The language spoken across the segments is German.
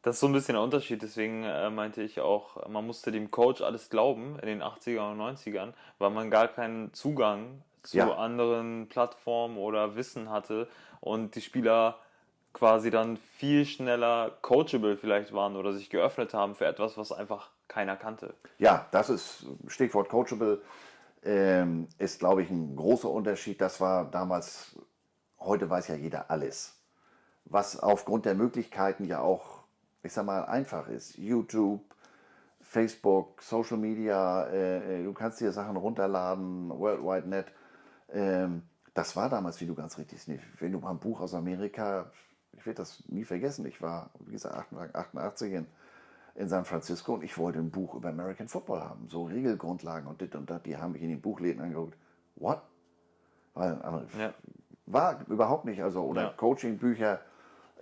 Das ist so ein bisschen der Unterschied, deswegen meinte ich auch, man musste dem Coach alles glauben in den 80ern und 90ern, weil man gar keinen Zugang zu Ja, anderen Plattformen oder Wissen hatte und die Spieler quasi dann viel schneller coachable vielleicht waren oder sich geöffnet haben für etwas, was einfach keiner kannte. ja, das ist Stichwort Coachable, ist, glaube ich, ein großer Unterschied. Das war damals, heute weiß ja jeder alles. Was aufgrund der Möglichkeiten ja auch, ich sag mal, einfach ist. YouTube, Facebook, Social Media, du kannst dir Sachen runterladen, World Wide Net. Das war damals, wie du ganz richtig siehst, wenn du mal ein Buch aus Amerika, ich werde das nie vergessen, ich war, wie gesagt, 88 in San Francisco und ich wollte ein Buch über American Football haben, so Regelgrundlagen und dit und dat, die haben mich in den Buchläden angeguckt. What? Weil, Ja, war überhaupt nicht, also, oder ja, Coaching-Bücher,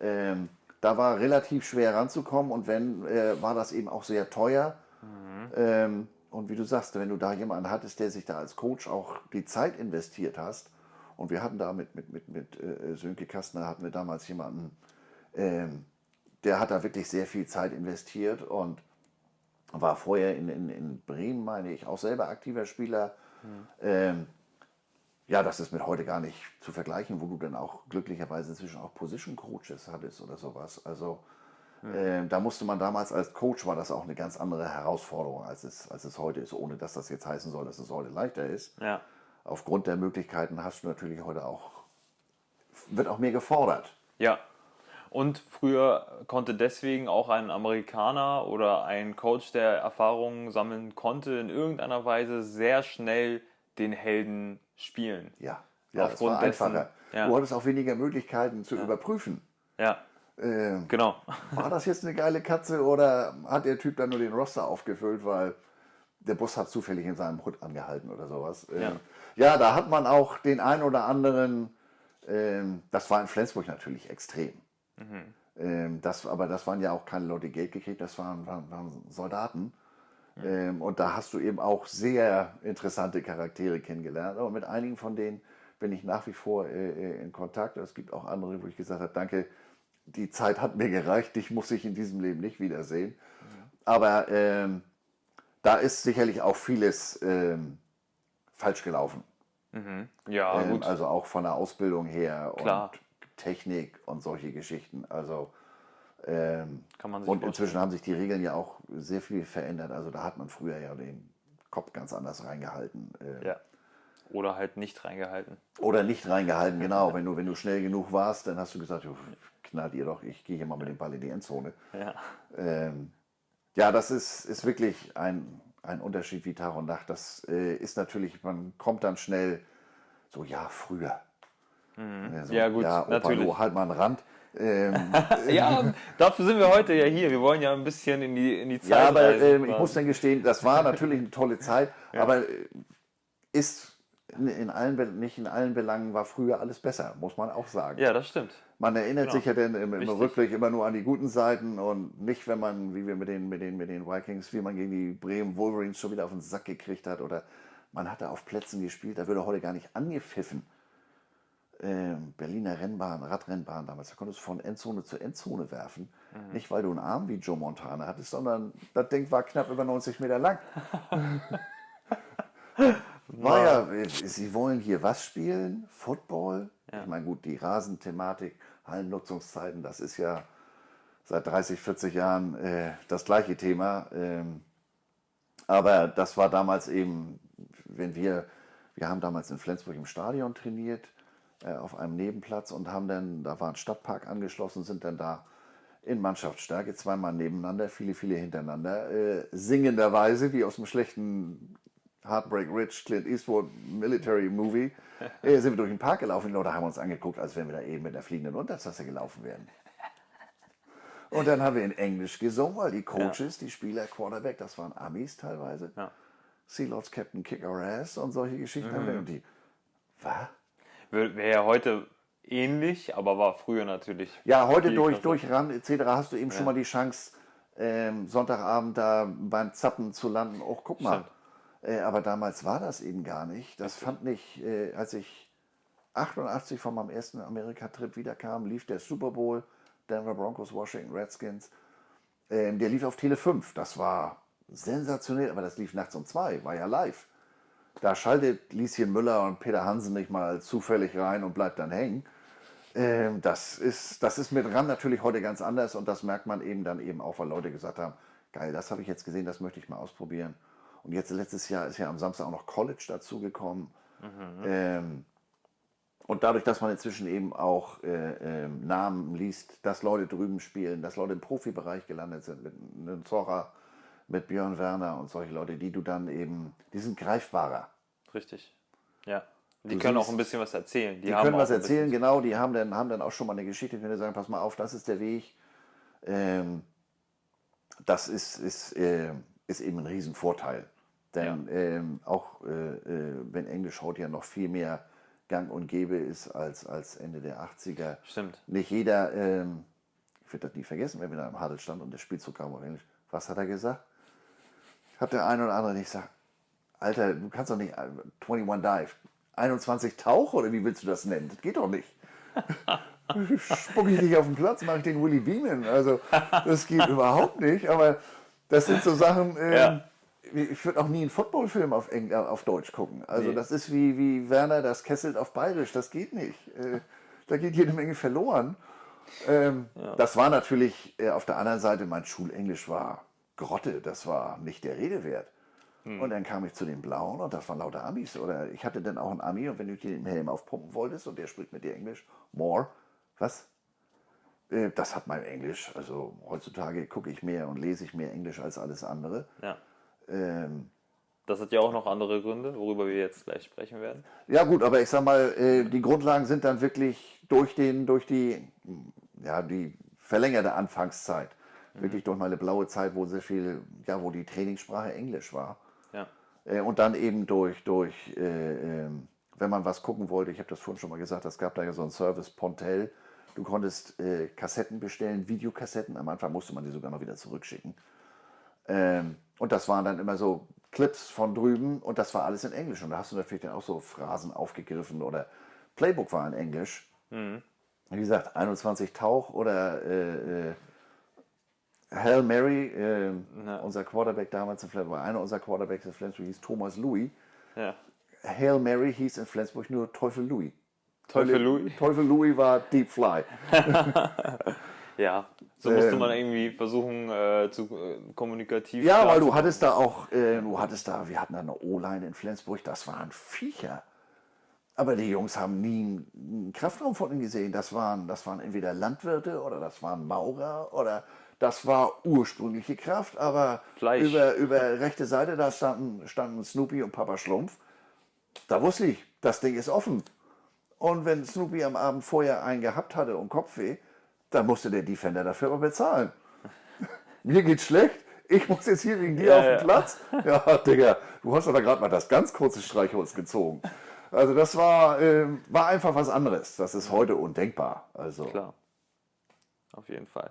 ähm, da war relativ schwer ranzukommen und wenn, war das eben auch sehr teuer. mhm. Und wie du sagst, wenn du da jemanden hattest, der sich da als Coach auch die Zeit investiert hast, und wir hatten da mit Sönke Kastner, hatten wir damals jemanden, ähm, der hat da wirklich sehr viel Zeit investiert und war vorher in Bremen, meine ich, auch selber aktiver Spieler. Mhm. Ähm, ja, das ist mit heute gar nicht zu vergleichen, wo du dann auch glücklicherweise inzwischen auch Position Coaches hattest oder sowas. Also Mhm. da musste man damals als Coach, war das auch eine ganz andere Herausforderung, als es heute ist, ohne dass das jetzt heißen soll, dass es heute leichter ist. Ja. Aufgrund der Möglichkeiten hast du natürlich heute auch, wird auch mehr gefordert. Ja. Und früher konnte deswegen auch ein Amerikaner oder ein Coach, der Erfahrungen sammeln konnte, in irgendeiner Weise sehr schnell den Helden spielen. Ja, ja, es war Aufgrund dessen, einfacher. Du ja, hattest auch weniger Möglichkeiten zu ja, überprüfen. ja, Ähm, genau. war das jetzt eine geile Katze oder hat der Typ dann nur den Roster aufgefüllt, weil der Bus hat zufällig in seinem Hut angehalten oder sowas. Ja, Ja, da hat man auch den ein oder anderen, das war in Flensburg natürlich extrem. mhm. Aber das waren ja auch keine Leute, die Geld gekriegt, das waren Soldaten. Mhm. Und da hast du eben auch sehr interessante Charaktere kennengelernt. Aber mit einigen von denen bin ich nach wie vor in Kontakt. Es gibt auch andere, wo ich gesagt habe, danke, die Zeit hat mir gereicht, dich muss ich in diesem Leben nicht wiedersehen. Mhm. Aber da ist sicherlich auch vieles falsch gelaufen. Mhm. Ja, gut, Also auch von der Ausbildung her und klar, Technik und solche Geschichten. kann man sich Und inzwischen vorstellen. haben sich die Regeln ja auch sehr viel verändert. Also da hat man früher ja den Kopf ganz anders reingehalten. Ja. Oder halt nicht reingehalten. Oder nicht reingehalten, genau. Wenn du schnell genug warst, dann hast du gesagt, "Jo, knallt ihr doch, ich gehe hier mal mit dem Ball in die Endzone." Ja. Ähm, ja, das ist wirklich ein Unterschied wie Tag und Nacht. Das ist natürlich, man kommt dann schnell so, ja, früher. Mhm. So, Ja, gut, ja, Opa, natürlich. no, halt mal einen Rand. Ähm, Ja, dafür sind wir heute ja hier. Wir wollen ja ein bisschen in die ja, Zeit aber reisen ich muss quasi. dann gestehen, das war natürlich eine tolle Zeit, Ja, aber ist nicht in allen Belangen war früher alles besser, muss man auch sagen. ja, das stimmt. Man erinnert Genau. sich ja dann im Wichtig. Rückblick immer nur an die guten Seiten und nicht, wenn man, wie wir mit den Vikings, wie man gegen die Bremen Wolverines schon wieder auf den Sack gekriegt hat oder man hatte auf Plätzen gespielt, da würde heute gar nicht angepfiffen. Berliner Rennbahn, Radrennbahn damals, da konntest du von Endzone zu Endzone werfen. Mhm. Nicht, weil du einen Arm wie Joe Montana hattest, sondern das Ding war knapp über 90 Meter lang. War War, ja, sie wollen hier was spielen? Football? Ich ja. meine, gut, die Rasenthematik, Hallennutzungszeiten, das ist ja seit 30, 40 Jahren das gleiche Thema. Aber das war damals eben, wenn wir haben damals in Flensburg im Stadion trainiert, auf einem Nebenplatz und haben dann, da war ein Stadtpark angeschlossen, sind dann da in Mannschaftsstärke, zweimal nebeneinander, viele, viele hintereinander, singenderweise, wie aus einem schlechten Heartbreak Ridge, Clint Eastwood Military Movie, sind wir durch den Park gelaufen. Die Leute haben uns angeguckt, als wenn wir da eben mit einer fliegenden Untertasse gelaufen wären. Und dann haben wir in Englisch gesungen, weil die Ja, Coaches, die Spieler, Quarterback, das waren Amis teilweise. ja. Sea Lords Captain Kick Our Ass und solche Geschichten haben wir. Mhm. Und die, was? Wäre ja heute ähnlich, aber war früher natürlich Ja, heute viel krasser. durch RAN etc. hast du eben schon mal Ja, die Chance, Sonntagabend da beim Zappen zu landen. Oh, guck mal. stimmt. Aber damals war das eben gar nicht. Das Richtig. fand nicht, als ich 88 von meinem ersten Amerika-Trip wiederkam, lief der Super Bowl, Denver Broncos, Washington Redskins. Der lief auf Tele 5. Das war sensationell, aber das lief nachts um 2, war ja live. Da schaltet Lieschen Müller und Peter Hansen nicht mal zufällig rein und bleibt dann hängen. Das ist mit RAN natürlich heute ganz anders und das merkt man eben dann eben auch, weil Leute gesagt haben, geil, das habe ich jetzt gesehen, das möchte ich mal ausprobieren. Und jetzt letztes Jahr ist ja am Samstag auch noch College dazugekommen. Und dadurch, dass man inzwischen eben auch Namen liest, dass Leute drüben spielen, dass Leute im Profibereich gelandet sind, mit einem Zorra, mit Björn Werner und solche Leute, die du dann eben, die sind greifbarer. Richtig. Ja. Die Du können siehst, auch ein bisschen was erzählen. Die haben können auch was ein bisschen- erzählen, genau, die haben dann auch schon mal eine Geschichte, die können dir sagen, pass mal auf, das ist der Weg. Ähm, Das ist eben ein Riesenvorteil. Denn wenn Englisch heute ja noch viel mehr gang und gäbe ist als Ende der 80er. Stimmt. Nicht jeder, ich werde das nie vergessen, wenn wir da im Hadel stand und der Spielzug kam auf Englisch. Was hat er gesagt? Hat der eine oder andere nicht gesagt, Alter, du kannst doch nicht 21 Dive, 21 Tauch oder wie willst du das nennen? Das geht doch nicht. Spucke ich dich auf den Platz, mache ich den Willy Beeman. Also das geht überhaupt nicht. Aber das sind so Sachen, ich würde auch nie einen Footballfilm auf Deutsch gucken. Also Nee. das ist wie Werner das kesselt auf Bayerisch. Das geht nicht. Da geht jede Menge verloren. Das war natürlich auf der anderen Seite, mein Schulenglisch war Grotte. Das war nicht der Rede wert. Und dann kam ich zu den Blauen und das waren lauter Amis. Oder ich hatte dann auch einen Ami und wenn du dir den Helm aufpumpen wolltest und der spricht mit dir Englisch, more, was? Das hat mein Englisch. Also heutzutage gucke ich mehr und lese ich mehr Englisch als alles andere. Ja. Ähm, Das hat ja auch noch andere Gründe, worüber wir jetzt gleich sprechen werden. ja gut, aber ich sag mal, die Grundlagen sind dann wirklich durch die verlängerte Anfangszeit. Wirklich durch meine blaue Zeit, wo sehr viel, wo die Trainingssprache Englisch war. Ja. Und dann eben wenn man was gucken wollte, ich habe das vorhin schon mal gesagt, es gab da ja so einen Service Pontel. Du konntest Kassetten bestellen, Videokassetten. Am Anfang musste man die sogar noch wieder zurückschicken. Und das waren dann immer so Clips von drüben und das war alles in Englisch. Und da hast du natürlich dann auch so Phrasen aufgegriffen oder Playbook war in Englisch. Wie gesagt, 21 Tauch oder Hail Mary, unser Quarterback damals in Flensburg, einer unserer Quarterbacks in Flensburg hieß Thomas Louis. Ja. Hail Mary hieß in Flensburg nur Teufel Louis. Teufel Louis? Teufel Louis war Deep Fly. Ja, so musste man irgendwie versuchen, kommunikativ. Ja, weil du klarzukommen. hattest da auch, wir hatten da eine O-Line in Flensburg, das waren Viecher. Aber die Jungs haben nie einen Kraftraum von ihnen gesehen. Das waren entweder Landwirte oder das waren Maurer oder das war ursprüngliche Kraft, aber Fleisch. über rechte Seite, da standen Snoopy und Papa Schlumpf. Da wusste ich, das Ding ist offen. Und wenn Snoopy am Abend vorher einen gehabt hatte und Kopfweh, dann musste der Defender dafür aber bezahlen. Mir geht's schlecht, ich muss jetzt hier wegen dir auf den Platz. Ja, Digga, du hast doch da gerade mal das ganz kurze Streichholz gezogen. Also das war einfach was anderes. Das ist heute undenkbar. Also Klar, auf jeden Fall.